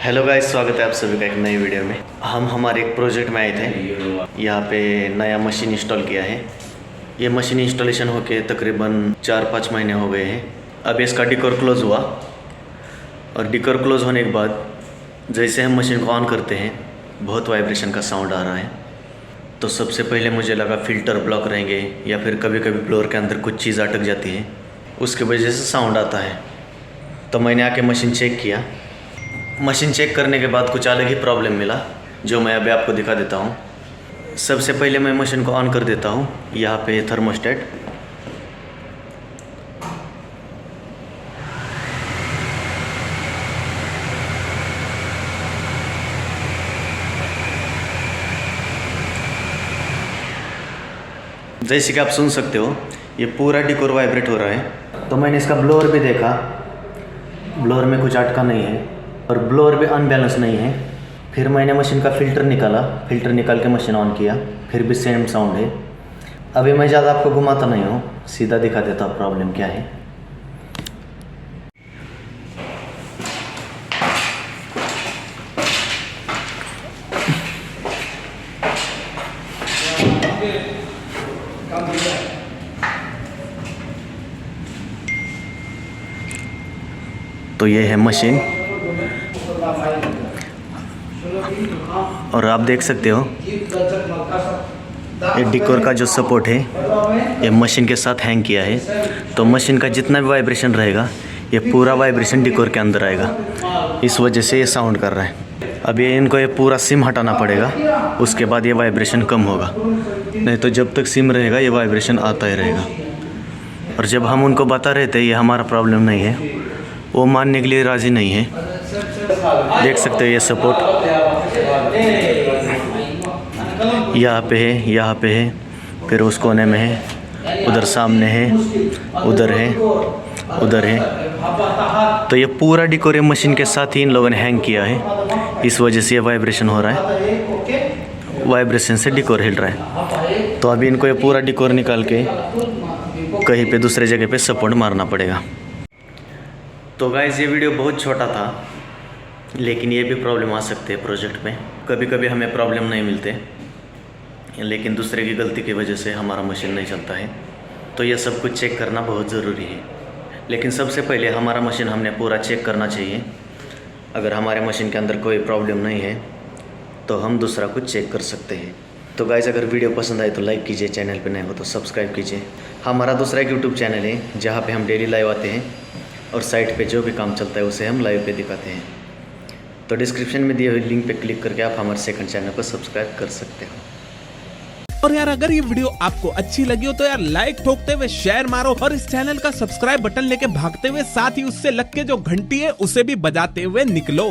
Hello guys, स्वागत है आप सभी का एक नई वीडियो में। हम हमारे एक प्रोजेक्ट में आए थे। यहाँ पे नया मशीन इंस्टॉल किया है। ये मशीन इंस्टॉलेशन होके तकरीबन 4-5 महीने हो गए हैं। अब इसका डिकोर क्लोज़ हुआ और डिकोर क्लोज़ होने के बाद जैसे हम मशीन को ऑन करते हैं बहुत वाइब्रेशन का साउंड आ रहा है। तो सबसे पहले मुझे लगा फ़िल्टर ब्लॉक रहेंगे या फिर कभी कभी ब्लोअर के अंदर कुछ चीज़ अटक जाती है, उसकी वजह से साउंड आता है। तो मैंने आके मशीन चेक किया। मशीन चेक करने के बाद कुछ अलग ही प्रॉब्लम मिला जो मैं अभी आपको दिखा देता हूँ। सबसे पहले मैं मशीन को ऑन कर देता हूँ। यहाँ पे थर्मोस्टेट, जैसे कि आप सुन सकते हो ये पूरा डिकोर वाइब्रेट हो रहा है। तो मैंने इसका ब्लोअर भी देखा, ब्लोअर में कुछ अटका नहीं है और ब्लोअर भी अनबैलेंस नहीं है। फिर मैंने मशीन का फ़िल्टर निकाला, फ़िल्टर निकाल के मशीन ऑन किया, फिर भी सेम साउंड है। अभी मैं ज़्यादा आपको घुमाता नहीं हूँ, सीधा दिखा देता हूँ प्रॉब्लम क्या है। तो ये है मशीन और आप देख सकते हो ये डिकोर का जो सपोर्ट है ये मशीन के साथ हैंग किया है। तो मशीन का जितना भी वाइब्रेशन रहेगा ये पूरा वाइब्रेशन डिकोर के अंदर आएगा, इस वजह से ये साउंड कर रहा है। अब ये इनको ये पूरा सिम हटाना पड़ेगा, उसके बाद ये वाइब्रेशन कम होगा। नहीं तो जब तक सिम रहेगा ये वाइब्रेशन आता ही रहेगा। और जब हम उनको बता रहे थे ये हमारा प्रॉब्लम नहीं है, वो मानने के लिए राज़ी नहीं है। देख सकते हो ये सपोर्ट यहाँ पे है, यहाँ पे है, फिर उस कोने में है, उधर सामने है, उधर है, उधर है। तो ये पूरा डिकोर मशीन के साथ ही इन लोगों ने हैंग किया है, इस वजह से ये वाइब्रेशन हो रहा है, वाइब्रेशन से डिकोर हिल रहा है। तो अभी इनको ये पूरा डिकोर निकाल के कहीं पे दूसरे जगह पे सपोर्ट मारना पड़ेगा। तो गाइस ये वीडियो बहुत छोटा था, लेकिन ये भी प्रॉब्लम आ सकते हैं प्रोजेक्ट में। कभी कभी हमें प्रॉब्लम नहीं मिलते, लेकिन दूसरे की गलती की वजह से हमारा मशीन नहीं चलता है। तो ये सब कुछ चेक करना बहुत ज़रूरी है। लेकिन सबसे पहले हमारा मशीन हमने पूरा चेक करना चाहिए। अगर हमारे मशीन के अंदर कोई प्रॉब्लम नहीं है तो हम दूसरा कुछ चेक कर सकते हैं। तो गाइस अगर वीडियो पसंद आए तो लाइक कीजिए, चैनल पर नए हो तो सब्सक्राइब कीजिए। हमारा दूसरा एक यूट्यूब चैनल है जहाँ पर हम डेली लाइव आते हैं और साइट पे जो भी काम चलता है उसे हम लाइव पे दिखाते हैं। तो डिस्क्रिप्शन में दिए हुए लिंक पे क्लिक करके आप हमारे सेकंड चैनल को सब्सक्राइब कर सकते हो। और यार अगर ये वीडियो आपको अच्छी लगी हो तो यार लाइक ठोकते हुए शेयर मारो और इस चैनल का सब्सक्राइब बटन लेके भागते हुए साथ ही उससे लग के जो घंटी है उसे भी बजाते हुए निकलो।